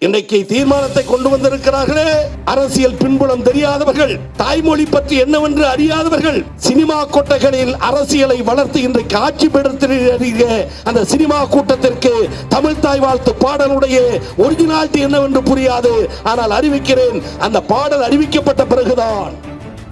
இன்றைக்கு தீர்மானத்தை கொண்டு வந்திருக்கிறார்களே, அரசியல் பின்புலம் தெரியாதவர்கள், தாய்மொழி பற்றி என்னவென்று அறியாதவர்கள், சினிமா கொட்டைகளில் அரசியலை வளர்த்து இன்றைக்கு ஆட்சி பெறுகிற அந்த சினிமா கூட்டத்திற்கு தமிழ் தாய் வாழ்த்து பாடலுடைய ஒரிஜினாலிட்டி என்னவென்று புரியாது. ஆனால் அறிவிக்கிறேன், அந்த பாடல் அறிவிக்கப்பட்ட பிறகுதான்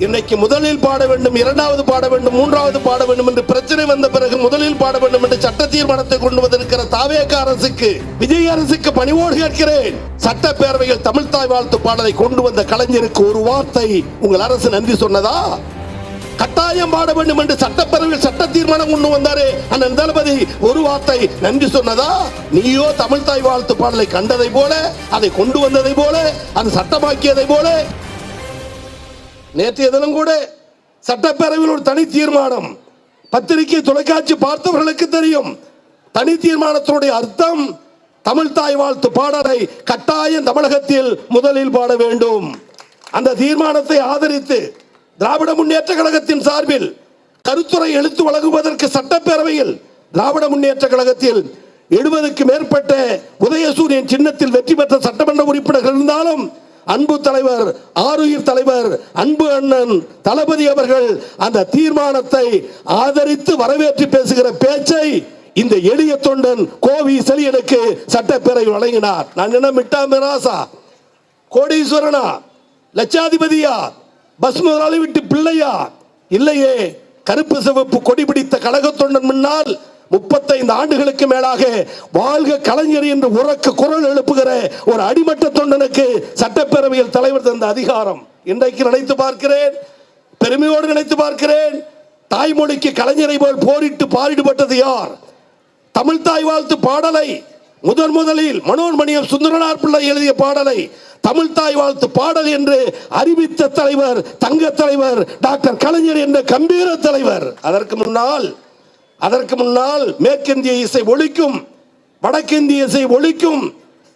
இன்னைக்கு முதலில் பாட வேண்டும், இரண்டாவது பாட வேண்டும், மூன்றாவது பாட வேண்டும் என்று பிரச்சனை வந்த பிறகு முதலில் பாட வேண்டும் என்று சட்ட தீர்மானத்தை கொண்டு வந்திருக்கிற தாவேக அரசுக்கு, விஜய் அரசுக்கு பணிவோடு கேட்கிறேன். சட்டப்பேரவையில் தமிழ் தாய் வாழ்த்து பாடலை கொண்டு வந்த கலைஞருக்கு ஒரு வார்த்தை உங்கள் அரசு நன்றி சொன்னதா? கட்டாயம் பாட வேண்டும் என்று சட்டப்பேரவையில் சட்ட தீர்மானம் கொண்டு வந்தாரே அண்ணன் தளபதி, ஒரு வார்த்தை நன்றி சொன்னதா? நீயோ தமிழ் தாய் வாழ்த்து பாடலை கண்டதை போல, அதை கொண்டு வந்ததை போல, அது சட்டமாக்கியதை போல, நேற்றைய தினம் கூட சட்டப்பேரவையில் ஒரு தனி தீர்மானம், பத்திரிகை தொலைக்காட்சி பார்த்தவர்களுக்கு தெரியும். தனி தீர்மானத்தினுடைய அர்த்தம், தமிழ் தாய் வாழ்த்து பாடலை கட்டாயம் தமிழகத்தில் முதலில் பாட வேண்டும். அந்த தீர்மானத்தை ஆதரித்து திராவிட முன்னேற்ற கழகத்தின் சார்பில் கருத்துரை எழுத்து வழங்குவதற்கு சட்டப்பேரவையில் திராவிட முன்னேற்ற கழகத்தில் 70க்கு மேற்பட்ட உதயசூரியன் சின்னத்தில் வெற்றி பெற்ற சட்டமன்ற உறுப்பினர்கள் இருந்தாலும், அன்பு தலைவர், ஆருயிர் தலைவர், அன்பு அண்ணன் தளபதி அவர்கள் அந்த தீர்மானத்தை ஆதரித்து வரவேற்று பேசுகிற பேச்சை இந்த எளிய தொண்டன் கோவி செலியனுக்கு சட்டப்பேரவை வழங்கினார். நான் என்ன மிட்டா மிராசா, கோடீஸ்வரனா, லட்சாதிபதியா, பஸ் முதலாளி விட்டு பிள்ளையா? இல்லையே, கருப்பு சிவப்பு கொடி பிடித்த கழக தொண்டன் முன்னால் 35 ஆண்டுகளுக்கு மேலாக வாழ்க கலைஞர் என்று உறக்க குரல் எழுப்புகிற ஒரு அடிமட்ட தொண்டனுக்கு சட்டப்பேரவையில் தலைவர் தந்த அதிகாரம். இன்றைக்கு நினைத்து பார்க்கிறேன், பெருமையோடு நினைத்து பார்க்கிறேன், தாய்மொழிக்கு கலைஞரை போல் போரிட்டு பாரிடுபட்டது யார்? தமிழ் தாய் வாழ்த்து பாடலை முதலில் மனோன்மணியம் சுந்தரனார் பிள்ளை எழுதிய பாடலை தமிழ் தாய் வாழ்த்து பாடல் என்று அறிவித்த தலைவர், தங்க தலைவர் டாக்டர் கலைஞர் என்ற கம்பீர தலைவர். அதற்கு முன்னால் மேற்கிந்திய இசை ஒலிக்கும், வடக்கிந்திய இசை ஒலிக்கும்,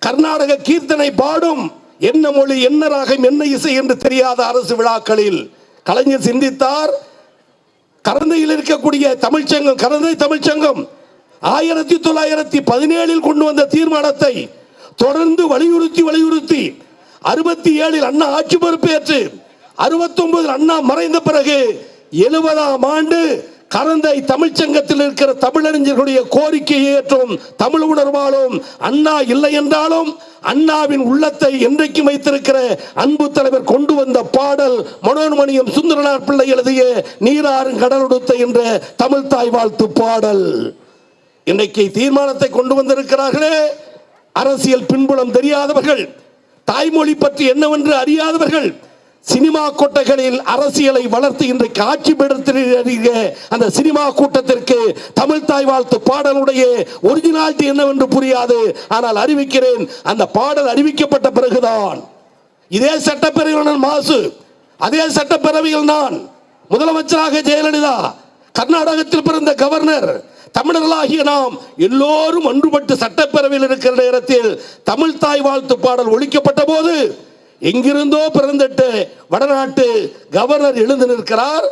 கர்நாடக கீர்த்தனை பாடும், என்ன மொழி, என்ன ராகம், என்ன இசை என்று தெரியாத அரசு விழாக்களில் கலைஞர் சிந்தித்தார். கரந்தையில் இருக்கக்கூடிய தமிழ்ச்சங்கம், கரந்தை தமிழ்ச்சங்கம் 1917 கொண்டு வந்த தீர்மானத்தை தொடர்ந்து வலியுறுத்தி 67 அண்ணா ஆட்சி பொறுப்பேற்று 69 அண்ணா மறைந்த பிறகு 70ஆம் ஆண்டு கரந்தை தமிழ்ச்சங்கத்தில் இருக்கிற தமிழறிஞர்களுடைய கோரிக்கையை ஏற்றும் தமிழ் உணர்வாலும், அண்ணா இல்லை என்றாலும் அண்ணாவின் உள்ளத்தை என்றைக்கு வைத்திருக்கிற அன்பு தலைவர் கொண்டு வந்த பாடல் மனோன்மணியம் சுந்தரனார் பிள்ளை எழுதிய நீராறும் கடலுடுத்த என்ற தமிழ் தாய் வாழ்த்து பாடல். இன்னைக்கு தீர்மானத்தை கொண்டு வந்திருக்கிறார்களே, அரசியல் பின்புலம் தெரியாதவர்கள், தாய்மொழி பற்றி என்னவென்று அறியாதவர்கள், சினிமா கொட்டைகளில் அரசியலை வளர்த்து இன்றைக்கு ஆட்சி பெறுகிற அந்த சினிமா கூட்டத்திற்கு தமிழ் தாய் வாழ்த்து பாடலுடைய ஒரிஜினாலிட்டி என்னவென்று புரியாது. ஆனால் அறிவிக்கிறேன், அந்த பாடல் அறிவிக்கப்பட்ட பிறகுதான் இதே சட்டப்பேரவையில் மாசு, அதே சட்டப்பேரவையில் நான் முதலமைச்சராக ஜெயலலிதா, கர்நாடகத்தில் பிறந்த கவர்னர், தமிழர்களாகிய நாம் எல்லோரும் ஒன்றுபட்டு சட்டப்பேரவையில் இருக்கிற நேரத்தில் தமிழ் தாய் வாழ்த்து பாடல் ஒழிக்கப்பட்ட போது எங்கிருந்தோ பிறந்துட்டு வடநாட்டு கவர்னர் எழுந்து நிற்கிறார்,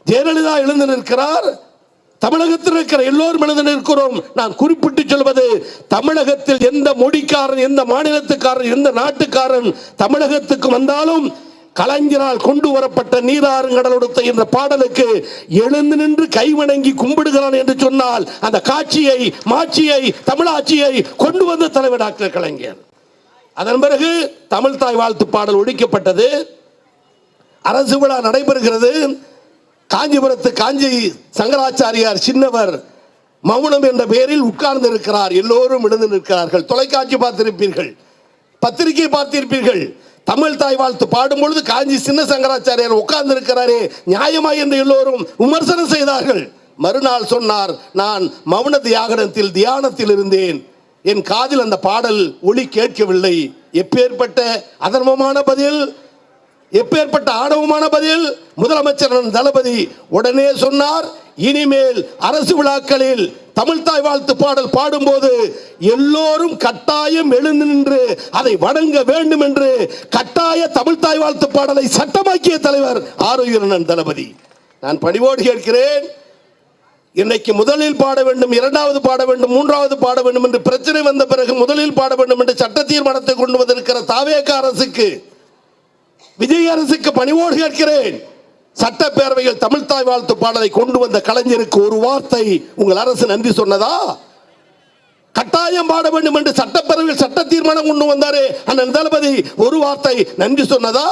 ஜெயலலிதா எழுந்து நிற்கிறார், தமிழகத்தில் இருக்கிற எல்லோரும் எழுந்து நிற்கிறோம். நான் குறிப்பிட்டு சொல்வது, தமிழகத்தில் எந்த மொழிக்காரன், எந்த மாநிலத்துக்காரன், எந்த நாட்டுக்காரன் தமிழகத்துக்கு வந்தாலும் கலைஞரால் கொண்டு வரப்பட்ட நீராறும் கடலுடுத்த என்ற பாடலுக்கு எழுந்து நின்று கைவணங்கி கும்பிடுகிறான் என்று சொன்னால் அந்த காட்சியை, மாட்சியை, தமிழாட்சியை கொண்டு வந்த தலைவர் டாக்டர் கலைஞர். அதன் பிறகு தமிழ் தாய் வாழ்த்து பாடல் ஒழிக்கப்பட்டது. அரசு விழா நடைபெறுகிறது. காஞ்சிபுரத்து காஞ்சி சங்கராச்சாரியார் சின்னவர் மௌனம் என்ற பெயரில் உட்கார்ந்து இருக்கிறார். எல்லோரும் எழுந்து நிற்கிறார்கள். தொலைக்காட்சி பார்த்திருப்பீர்கள், பத்திரிகை பார்த்திருப்பீர்கள். தமிழ் தாய் வாழ்த்து பாடும் பொழுது காஞ்சி சின்ன சங்கராச்சாரியார் உட்கார்ந்து இருக்கிறாரே, நியாயமா என்று எல்லோரும் விமர்சனம் செய்தார்கள். மறுநாள் சொன்னார், நான் மௌன தியாகனத்தில் தியானத்தில் இருந்தேன், என் காதில் அந்த பாடல் ஒளி கேட்கவில்லை. எப்பேற்பட்ட அதர்மமான பதில், எப்பேற்பட்ட ஆணவமான பதில்! முதலமைச்சர் தளபதி உடனே சொன்னார், இனிமேல் அரசு விழாக்களில் தமிழ் தாய் வாழ்த்து பாடல் பாடும்போது எல்லோரும் கட்டாயம் எழுந்து நின்று அதை வணங்க வேண்டும் என்று கட்டாய தமிழ் தாய் வாழ்த்து பாடலை சட்டமாக்கிய தலைவர் ஆருயிர் தளபதி. நான் பணிவோடு கேட்கிறேன், இன்னைக்கு முதலில் பாட வேண்டும், இரண்டாவது பாட வேண்டும், மூன்றாவது பாட வேண்டும் என்று பிரச்சனை வந்த பிறகு முதலில் பாட வேண்டும் என்று சட்ட தீர்மானத்தை கொண்டு வந்திருக்கிற தாவேக அரசுக்கு, விஜய் அரசுக்கு பணிவோடு கேட்கிறேன். சட்டப்பேரவையில் தமிழ்தாய் வாழ்த்து பாடலை கொண்டு வந்த கலைஞருக்கு ஒரு வார்த்தை உங்கள் அரசு நன்றி சொன்னதா? கட்டாயம் பாட வேண்டும் என்று சட்டப்பேரவையில் சட்ட தீர்மானம் கொண்டு வந்தாரே அண்ணன் தளபதி, ஒரு வார்த்தை நன்றி சொன்னதா?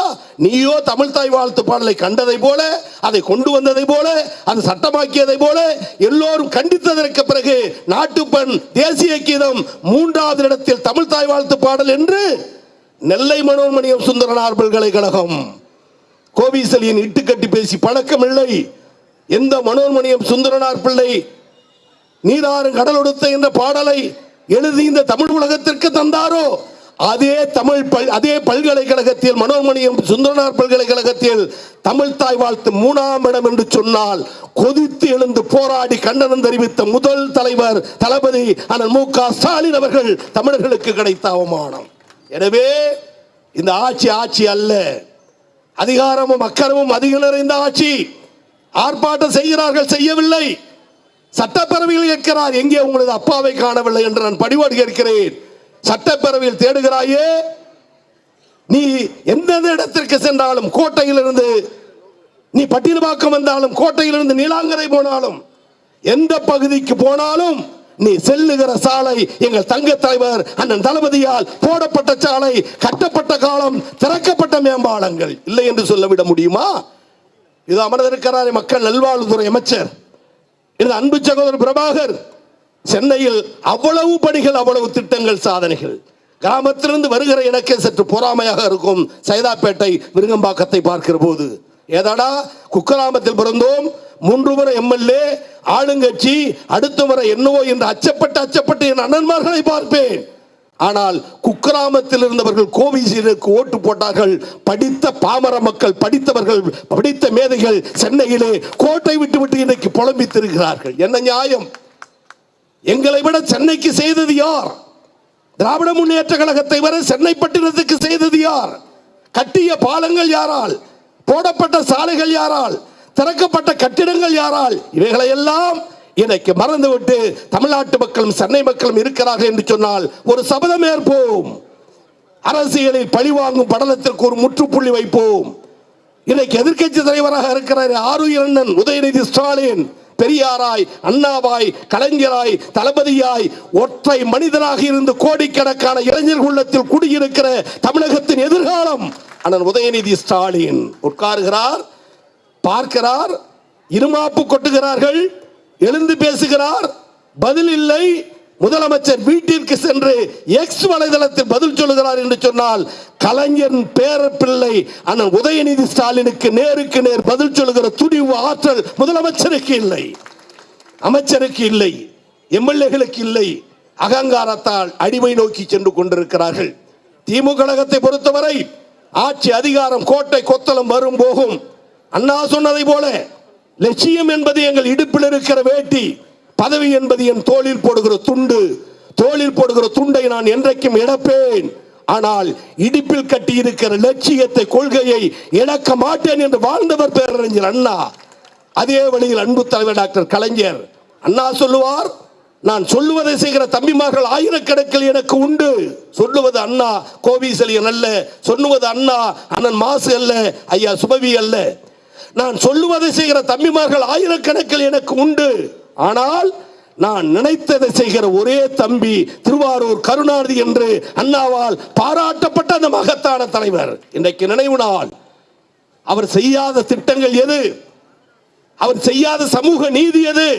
நீயோ தமிழ்தாய் வாழ்த்து பாடலை கண்டதை போல, அதை கொண்டு வந்ததை போல, அது சட்டமாக்கியதை போல எல்லோரும் கண்டித்ததற்கு பிறகு நாட்டுப்பண், தேசிய கீதம், மூன்றாவது இடத்தில் தமிழ்தாய் வாழ்த்து பாடல் என்று நெல்லை மனோன்மணியம் சுந்தரனார் பல்கலைக்கழகம். கோவிசலியின் இட்டுக்கட்டி பேசி பழக்கம் இல்லை. எந்த மனோன்மணியம் சுந்தரனார் பிள்ளை நீராறு கடலொடுத்த என்ற பாடலை எழுதி இந்த தமிழ் உலகத்திற்கு தந்தாரோ அதே பல்கலைக்கழகத்தில், மனோன்மணியம் சுந்தரனார் பல்கலைக்கழகத்தில் தமிழ்தாய் வாழ்த்து 3ஆம் இடம் என்று சொன்னால் கொதித்து எழுந்து போராடி கண்டனம் தெரிவித்த முதல் தலைவர் தளபதி அண்ணன் மு.க. ஸ்டாலின் அவர்கள் தமிழர்களுக்கு கிடைத்த அவமானம். எனவே இந்த ஆட்சி அல்ல, அதிகாரமும் அக்கறமும் அதிகம் நிறைந்த ஆட்சி. ஆர்ப்பாட்டம் செய்கிறார்கள், செய்யவில்லை. சட்டப்பேரவையில் கேட்கிறார், எங்கே உங்களது அப்பாவை காணவில்லை என்று நான் பணிவோடு கேட்கிறேன். சட்டப்பேரவையில் தேடுகிறாயே, நீ எந்தெந்த இடத்திற்கு சென்றாலும், கோட்டையிலிருந்து நீ பட்டினப்பாக்கம் வந்தாலும், கோட்டையிலிருந்து நீலாங்கரை போனாலும், எந்த பகுதிக்கு போனாலும் நீ செல்லுகிற சாலை எங்கள் தங்க தலைவர் அண்ணன் தளபதியால் போடப்பட்ட சாலை, கட்டப்பட்ட காலம், திறக்கப்பட்ட மேம்பாலங்கள் இல்லை என்று சொல்லிவிட முடியுமா? இது அமர்ந்திருக்கிறார் மக்கள் நல்வாழ்வுத்துறை அமைச்சர் அன்பு சகோதரர் பிரபாகர். சென்னையில் அவ்வளவு பணிகள், அவ்வளவு திட்டங்கள், சாதனைகள். கிராமத்திலிருந்து வருகிற எனக்கே சற்று பொறாமையாக இருக்கும் சைதாப்பேட்டை விருங்கம்பாக்கத்தை பார்க்கிற போது. ஏதாடா குக்கிராமத்தில் பிறந்தோம், 3 முறை எம்எல்ஏ, ஆளுங்கட்சி, அடுத்த முறை என்னவோ என்று அச்சப்பட்டு என் அண்ணன்மார்களை பார்ப்பேன். ஆனால் குக்கிராமத்தில் இருந்தவர்கள் கோவிசீலுக்கு ஓட்டு போட்டார்கள். படித்த பாமர மக்கள், படித்தவர்கள், படித்த மேதைகள் சென்னையிலே கோட்டை விட்டு இன்றைக்கு புலம்பித்திருக்கிறார்கள். என்ன நியாயம்? எங்களை விட சென்னைக்கு செய்தது யார்? திராவிட முன்னேற்ற கழகத்தை வரை சென்னை பட்டினத்துக்கு செய்தது யார்? கட்டிய பாலங்கள் யாரால்? போடப்பட்ட சாலைகள் யாரால்? திறக்கப்பட்ட கட்டிடங்கள் யாரால்? இவைகளை எல்லாம் இன்னைக்கு மறந்துவிட்டு தமிழ்நாட்டு மக்களும் சென்னை மக்களும் இருக்கிறார்கள் என்று சொன்னால் ஒரு சபதம் ஏற்போம். அரசியலில் பழிவாங்கும் படலத்திற்கு ஒரு முற்றுப்புள்ளி வைப்போம். இன்னைக்கு எதிர்க்கட்சி தலைவராக இருக்கிறார் ஆருயிர் அண்ணன் உதயநிதி ஸ்டாலின். பெரியாராய், அண்ணாவாய், கலைஞராய், தளபதியாய் ஒற்றை மனிதனாக இருந்து கோடிக்கணக்கான இளைஞர் உள்ளத்தில் குடியிருக்கிற தமிழகத்தின் எதிர்காலம் அண்ணன் உதயநிதி ஸ்டாலின் உட்காருகிறார், பார்க்கிறார், இருமாப்பு கொட்டுகிறார்கள், எழுந்து பேசுகிறார், பதில் இல்லை. முதலமைச்சர் வீட்டிற்கு சென்று எக்ஸ் வலைதளத்தில் பதில் சொல்லுகிறார் என்று சொன்னால் கலைஞர் பேரப்பிள்ளை அண்ணன் உதயநிதி ஸ்டாலினுக்கு நேருக்கு நேர் பதில் சொல்லுகிற துணிவு, ஆற்றல் முதலமைச்சருக்கு இல்லை, அமைச்சருக்கு இல்லை, எம்எல்ஏகளுக்கு இல்லை. அகங்காரத்தால் அடிமை நோக்கி சென்று கொண்டிருக்கிறார்கள். திமுக கழகத்தை பொறுத்தவரை ஆட்சி அதிகாரம் கோட்டை கொத்தளம் வரும் போகும். அண்ணா சொன்னதை போல லட்சியம் என்பது எங்கள் இடுப்பில் இருக்கிற வேட்டி, பதவி என்பது என் தோளில் போடுகிற துண்டு. தோளில் போடுகிற துண்டை நான் என்றைக்கும் இழப்பேன், ஆனால் இடுப்பில் கட்டி இருக்கிற லட்சியத்தை, கொள்கையை இழக்க மாட்டேன் என்று வாழ்ந்தவர் பேரறிஞர் அண்ணா. அதே வழியில் அன்பு தலைவர் டாக்டர் கலைஞர். அண்ணா சொல்லுவார், நான் சொல்லுவதை செய்கிற தம்பிமார்கள் ஆயிரக்கணக்கில் எனக்கு உண்டு. சொல்லுவது அண்ணா கோவிசலியன் அல்ல, சொல்லுவது அண்ணா அண்ணன் மாசு அல்ல, ஐயா சுபவி அல்ல. நான் சொல்லுவதை செய்கிற தம்பிமார்கள் ஆயிரக்கணக்கில் எனக்கு உண்டு. ஆனால் நான் நினைத்ததை செய்கிற ஒரே தம்பி திருவாரூர் கருணாநிதி என்று அண்ணாவால் பாராட்டப்பட்ட அந்த மகத்தான தலைவர். இன்றைக்கு நினைவு நாள். அவர் செய்யாத திட்டங்கள் எது? அவர் செய்யாத சமூக நீதி எது?